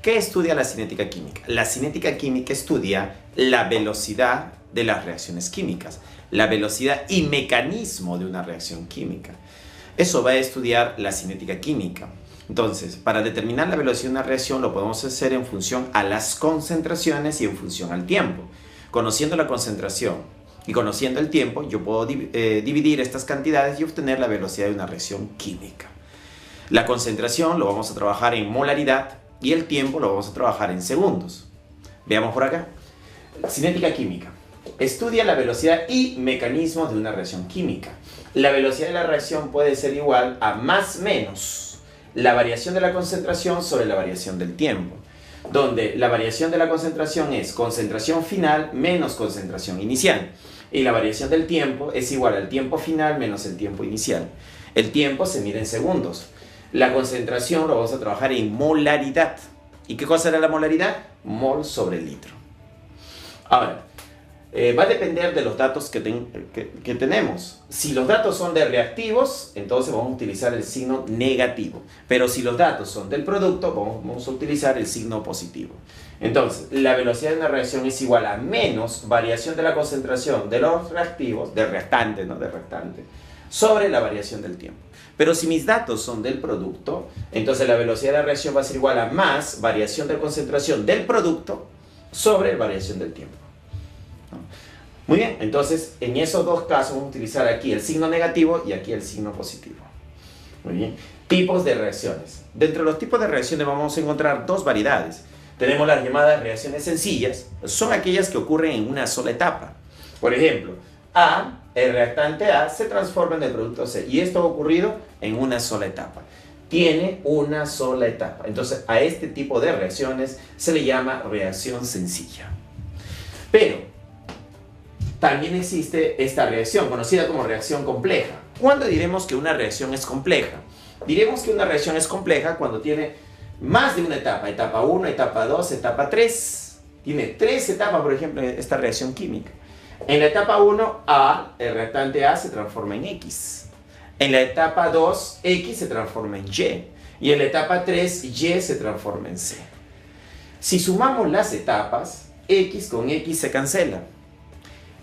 ¿Qué estudia la cinética química? La cinética química estudia la velocidad de las reacciones químicas, la velocidad y mecanismo de una reacción química. Eso va a estudiar la cinética química. Entonces, para determinar la velocidad de una reacción lo podemos hacer en función a las concentraciones y en función al tiempo. Conociendo la concentración y conociendo el tiempo, yo puedo dividir estas cantidades y obtener la velocidad de una reacción química. La concentración lo vamos a trabajar en molaridad y el tiempo lo vamos a trabajar en segundos. Veamos por acá. Cinética química. Estudia la velocidad y mecanismos de una reacción química. La velocidad de la reacción puede ser igual a más menos la variación de la concentración sobre la variación del tiempo, donde la variación de la concentración es concentración final menos concentración inicial, y la variación del tiempo es igual al tiempo final menos el tiempo inicial. El tiempo se mide en segundos. La concentración lo vamos a trabajar en molaridad. ¿Y qué cosa era la molaridad? Mol sobre litro. Ahora, va a depender de los datos que tenemos. Si los datos son de reactivos, entonces vamos a utilizar el signo negativo. Pero si los datos son del producto, vamos a utilizar el signo positivo. Entonces, la velocidad de una reacción es igual a menos variación de la concentración de los reactivos, del reactante, ¿no? Del reactante, sobre la variación del tiempo. Pero si mis datos son del producto, entonces la velocidad de la reacción va a ser igual a más variación de concentración del producto sobre variación del tiempo. Muy bien, entonces en esos dos casos vamos a utilizar aquí el signo negativo y aquí el signo positivo. Muy bien, tipos de reacciones. Dentro de los tipos de reacciones vamos a encontrar dos variedades. Tenemos las llamadas reacciones sencillas, son aquellas que ocurren en una sola etapa. Por ejemplo, el reactante A se transforma en el producto C y esto ha ocurrido en una sola etapa. Tiene una sola etapa. Entonces a este tipo de reacciones se le llama reacción sencilla. Pero también existe esta reacción conocida como reacción compleja. ¿Cuándo diremos que una reacción es compleja? Diremos que una reacción es compleja cuando tiene más de una etapa. Etapa 1, etapa 2, etapa 3. Tiene 3 etapas, por ejemplo, esta reacción química. En la etapa 1, el reactante A se transforma en X. En la etapa 2, X se transforma en Y. Y en la etapa 3, Y se transforma en C. Si sumamos las etapas, X con X se cancela.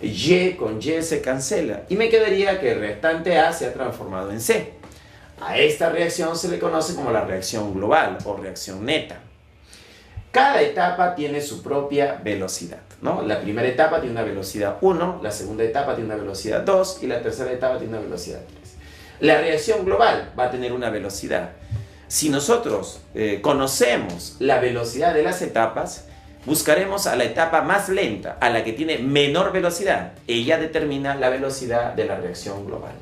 Y con Y se cancela. Y me quedaría que el reactante A se ha transformado en C. A esta reacción se le conoce como la reacción global o reacción neta. Cada etapa tiene su propia velocidad, ¿no? La primera etapa tiene una velocidad 1, la segunda etapa tiene una velocidad 2 y la tercera etapa tiene una velocidad 3. La reacción global va a tener una velocidad. Si nosotros conocemos la velocidad de las etapas, buscaremos a la etapa más lenta, a la que tiene menor velocidad. Ella determina la velocidad de la reacción global.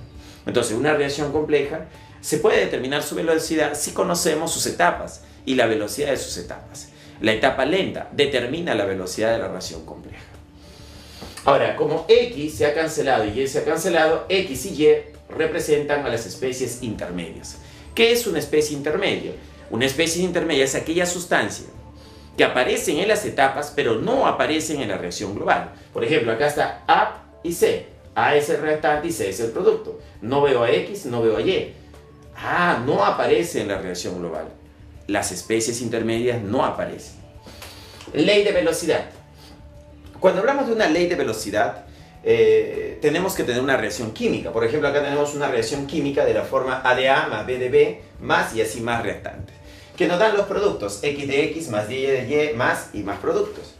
Entonces, una reacción compleja se puede determinar su velocidad si conocemos sus etapas y la velocidad de sus etapas. La etapa lenta determina la velocidad de la reacción compleja. Ahora, como X se ha cancelado y Y se ha cancelado, X y Y representan a las especies intermedias. ¿Qué es una especie intermedia? Una especie intermedia es aquella sustancia que aparecen en las etapas, pero no aparecen en la reacción global. Por ejemplo, acá está A y C. A es el reactante y C es el producto. No veo a X, no veo a Y. No aparece en la reacción global. Las especies intermedias no aparecen. Ley de velocidad. Cuando hablamos de una ley de velocidad, tenemos que tener una reacción química. Por ejemplo, acá tenemos una reacción química de la forma A de A más B de B más y así más reactantes, que nos dan los productos X de X más Y de Y más y más productos.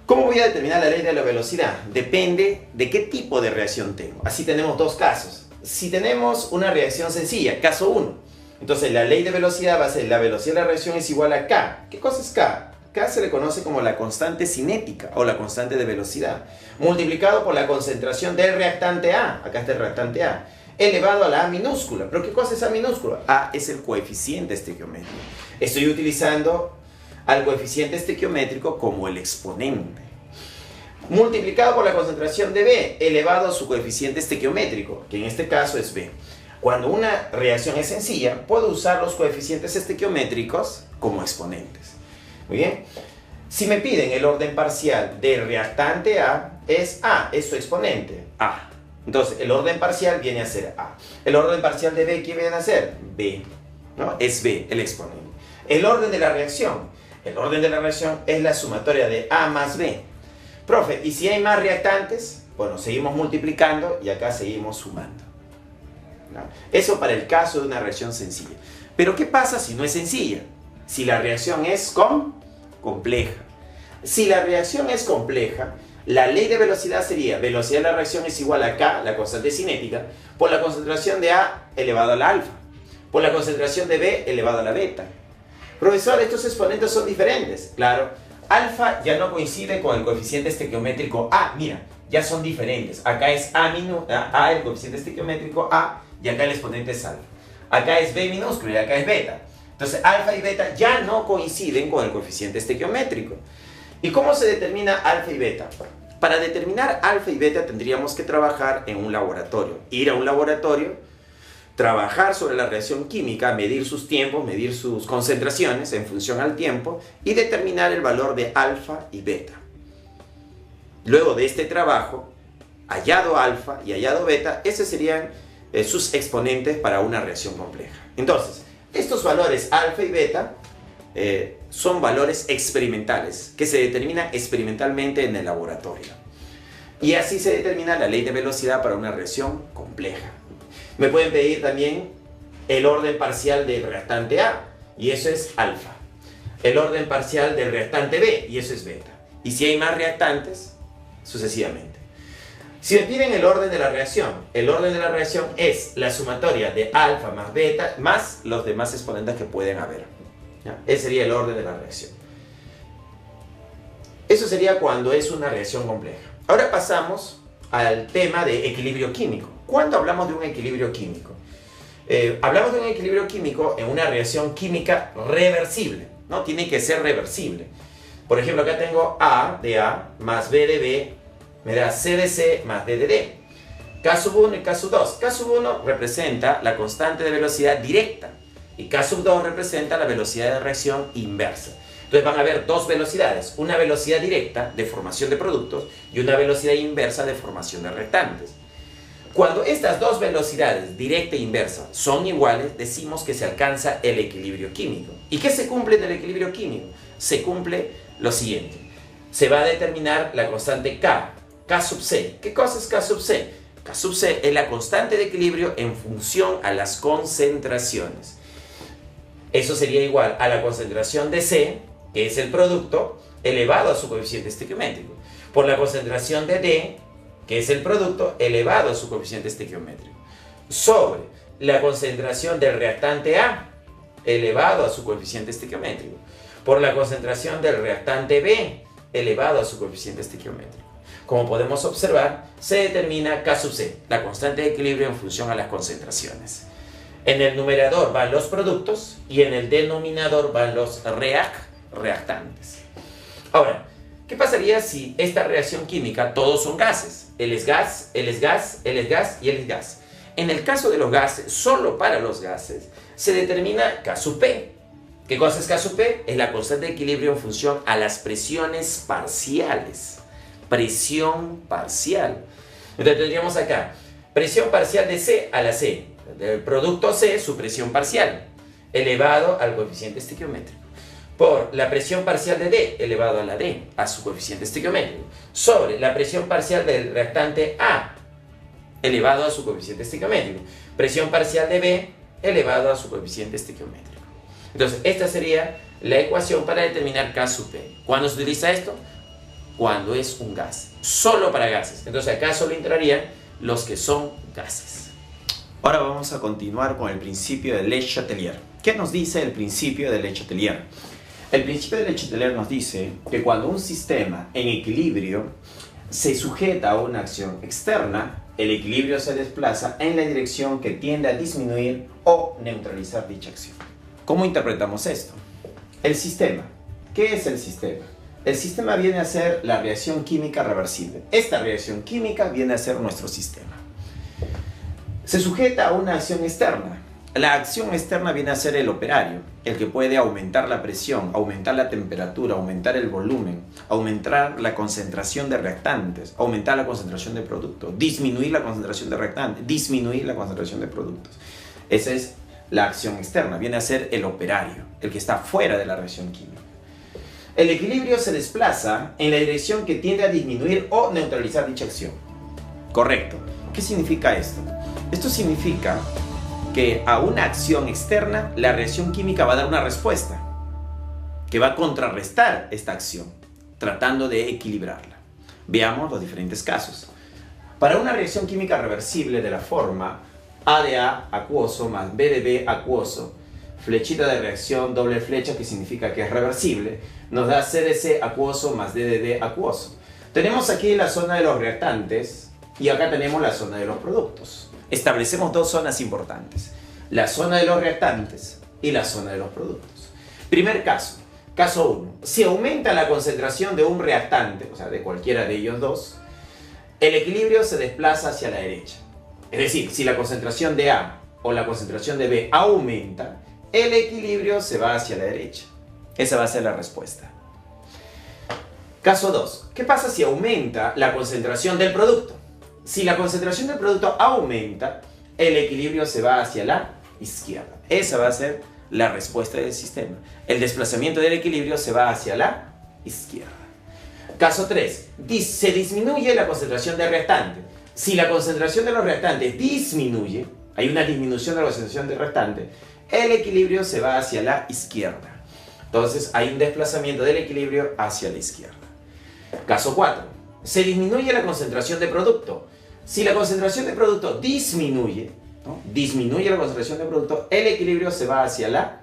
¿Cómo voy a determinar la ley de la velocidad? Depende de qué tipo de reacción tengo. Así tenemos dos casos. Si tenemos una reacción sencilla, caso 1, entonces la ley de velocidad va a ser la velocidad de la reacción es igual a K. ¿Qué cosa es K? K se le conoce como la constante cinética o la constante de velocidad, multiplicado por la concentración del reactante A. Acá está el reactante A, elevado a la A minúscula. ¿Pero qué cosa es A minúscula? A es el coeficiente estequiométrico. Estoy utilizando al coeficiente estequiométrico como el exponente. Multiplicado por la concentración de B, elevado a su coeficiente estequiométrico, que en este caso es B. Cuando una reacción es sencilla, puedo usar los coeficientes estequiométricos como exponentes. Muy bien. Si me piden el orden parcial del reactante A, es A, es su exponente, A. Entonces, el orden parcial viene a ser A. El orden parcial de B, ¿qué viene a ser? B, ¿no? Es B, el exponente. El orden de la reacción. El orden de la reacción es la sumatoria de A más B. Profe, ¿y si hay más reactantes? Bueno, seguimos multiplicando y acá seguimos sumando, ¿no? Eso para el caso de una reacción sencilla. Pero ¿qué pasa si no es sencilla? Si la reacción es compleja. Si la reacción es compleja, la ley de velocidad sería velocidad de la reacción es igual a K, la constante cinética, por la concentración de A elevado a la alfa, por la concentración de B elevado a la beta. Profesor, estos exponentes son diferentes. Claro, alfa ya no coincide con el coeficiente estequiométrico A. Mira, ya son diferentes. Acá es A, el coeficiente estequiométrico A, y acá el exponente es alfa. Acá es B minúsculo y acá es beta. Entonces, alfa y beta ya no coinciden con el coeficiente estequiométrico. ¿Y cómo se determina alfa y beta? Para determinar alfa y beta tendríamos que trabajar en un laboratorio. Ir a un laboratorio, trabajar sobre la reacción química, medir sus tiempos, medir sus concentraciones en función al tiempo y determinar el valor de alfa y beta. Luego de este trabajo, hallado alfa y hallado beta, esos serían sus exponentes para una reacción compleja. Entonces, estos valores alfa y beta son valores experimentales que se determinan experimentalmente en el laboratorio. Y así se determina la ley de velocidad para una reacción compleja. Me pueden pedir también el orden parcial del reactante A, y eso es alfa. El orden parcial del reactante B, y eso es beta. Y si hay más reactantes, sucesivamente. Si me piden el orden de la reacción es la sumatoria de alfa más beta más los demás exponentes que pueden haber, ¿ya? Ese sería el orden de la reacción. Eso sería cuando es una reacción compleja. Ahora pasamos al tema de equilibrio químico. ¿Cuándo hablamos de un equilibrio químico? Hablamos de un equilibrio químico en una reacción química reversible, ¿no? Tiene que ser reversible. Por ejemplo, acá tengo A de A más B de B, me da C de C más D de D. K sub 1 y K sub 2. K sub 1 representa la constante de velocidad directa y K sub 2 representa la velocidad de reacción inversa. Entonces van a haber dos velocidades, una velocidad directa de formación de productos y una velocidad inversa de formación de reactantes. Cuando estas dos velocidades, directa e inversa, son iguales, decimos que se alcanza el equilibrio químico. ¿Y qué se cumple en el equilibrio químico? Se cumple lo siguiente. Se va a determinar la constante K sub C. ¿Qué cosa es K sub C? K sub C es la constante de equilibrio en función a las concentraciones. Eso sería igual a la concentración de C, que es el producto, elevado a su coeficiente estequiométrico, por la concentración de D, que es el producto, elevado a su coeficiente estequiométrico, sobre la concentración del reactante A, elevado a su coeficiente estequiométrico, por la concentración del reactante B, elevado a su coeficiente estequiométrico. Como podemos observar, se determina K sub C, la constante de equilibrio en función a las concentraciones. En el numerador van los productos y en el denominador van los reactantes. Ahora, ¿qué pasaría si esta reacción química todos son gases? Él es gas, él es gas, él es gas y él es gas. En el caso de los gases, solo para los gases, se determina K sub P. ¿Qué cosa es K sub P? Es la constante de equilibrio en función a las presiones parciales. Presión parcial. Entonces tendríamos acá presión parcial de C a la C. Del producto C, su presión parcial, elevado al coeficiente estequiométrico. Por la presión parcial de D, elevado a la D, a su coeficiente estequiométrico. Sobre la presión parcial del reactante A, elevado a su coeficiente estequiométrico. Presión parcial de B, elevado a su coeficiente estequiométrico. Entonces, esta sería la ecuación para determinar K sub P. ¿Cuándo se utiliza esto? Cuando es un gas. Solo para gases. Entonces, acá solo entrarían los que son gases. Ahora vamos a continuar con el principio de Le Chatelier. ¿Qué nos dice el principio de Le Chatelier? El principio de Le Chatelier nos dice que cuando un sistema en equilibrio se sujeta a una acción externa, el equilibrio se desplaza en la dirección que tiende a disminuir o neutralizar dicha acción. ¿Cómo interpretamos esto? El sistema. ¿Qué es el sistema? El sistema viene a ser la reacción química reversible. Esta reacción química viene a ser nuestro sistema. Se sujeta a una acción externa. La acción externa viene a ser el operario, el que puede aumentar la presión, aumentar la temperatura, aumentar el volumen, aumentar la concentración de reactantes, aumentar la concentración de productos, disminuir la concentración de reactantes, disminuir la concentración de productos. Esa es la acción externa, viene a ser el operario, el que está fuera de la reacción química. El equilibrio se desplaza en la dirección que tiende a disminuir o neutralizar dicha acción. Correcto. ¿Qué significa esto? Esto significa que a una acción externa la reacción química va a dar una respuesta que va a contrarrestar esta acción, tratando de equilibrarla. Veamos los diferentes casos. Para una reacción química reversible de la forma A de A acuoso más B de B acuoso, flechita de reacción doble flecha que significa que es reversible, nos da C de C acuoso más D de D acuoso. Tenemos aquí la zona de los reactantes y acá tenemos la zona de los productos. Establecemos dos zonas importantes, la zona de los reactantes y la zona de los productos. Primer caso, caso 1. Si aumenta la concentración de un reactante, o sea, de cualquiera de ellos dos, el equilibrio se desplaza hacia la derecha. Es decir, si la concentración de A o la concentración de B aumenta, el equilibrio se va hacia la derecha. Esa va a ser la respuesta. Caso 2. ¿Qué pasa si aumenta la concentración del producto? Si la concentración del producto aumenta, el equilibrio se va hacia la izquierda. Esa va a ser la respuesta del sistema. El desplazamiento del equilibrio se va hacia la izquierda. Caso 3. Se disminuye la concentración de reactante. Si la concentración de los reactantes disminuye, hay una disminución de la concentración de reactante, el equilibrio se va hacia la izquierda. Entonces hay un desplazamiento del equilibrio hacia la izquierda. Caso 4. Se disminuye la concentración de producto. Si la concentración de producto disminuye, ¿no? Disminuye la concentración de producto, el equilibrio se va hacia la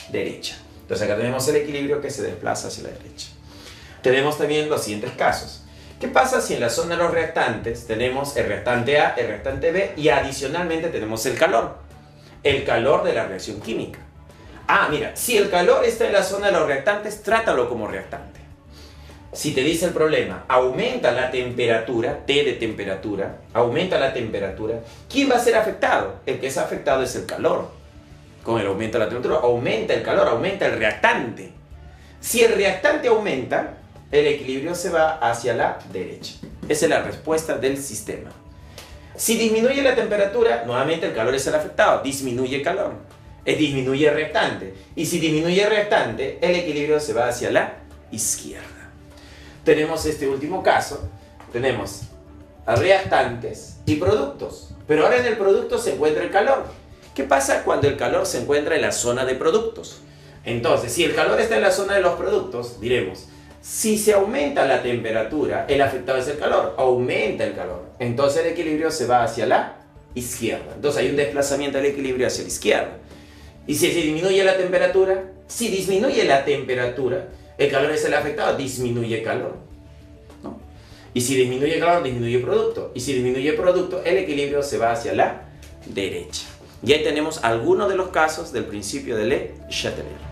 derecha. Entonces acá tenemos el equilibrio que se desplaza hacia la derecha. Tenemos también los siguientes casos. ¿Qué pasa si en la zona de los reactantes tenemos el reactante A, el reactante B y adicionalmente tenemos el calor? El calor de la reacción química. Ah, mira, si el calor está en la zona de los reactantes, trátalo como reactante. Si te dice el problema, aumenta la temperatura, T de temperatura, aumenta la temperatura, ¿quién va a ser afectado? El que es afectado es el calor. Con el aumento de la temperatura, aumenta el calor, aumenta el reactante. Si el reactante aumenta, el equilibrio se va hacia la derecha. Esa es la respuesta del sistema. Si disminuye la temperatura, nuevamente el calor es el afectado, disminuye el calor, disminuye el reactante. Y si disminuye el reactante, el equilibrio se va hacia la izquierda. Tenemos este último caso, tenemos reactantes y productos, pero ahora en el producto se encuentra el calor. ¿Qué pasa cuando el calor se encuentra en la zona de productos? Entonces, si el calor está en la zona de los productos, diremos, si se aumenta la temperatura, el afectado es el calor, aumenta el calor, entonces el equilibrio se va hacia la izquierda. Entonces hay un desplazamiento del equilibrio hacia la izquierda. Y si se disminuye la temperatura, si disminuye la temperatura, el calor es el afectado, disminuye el calor, ¿no? Y si disminuye el calor, disminuye el producto. Y si disminuye el producto, el equilibrio se va hacia la derecha. Y ahí tenemos algunos de los casos del principio de Le Chatelier.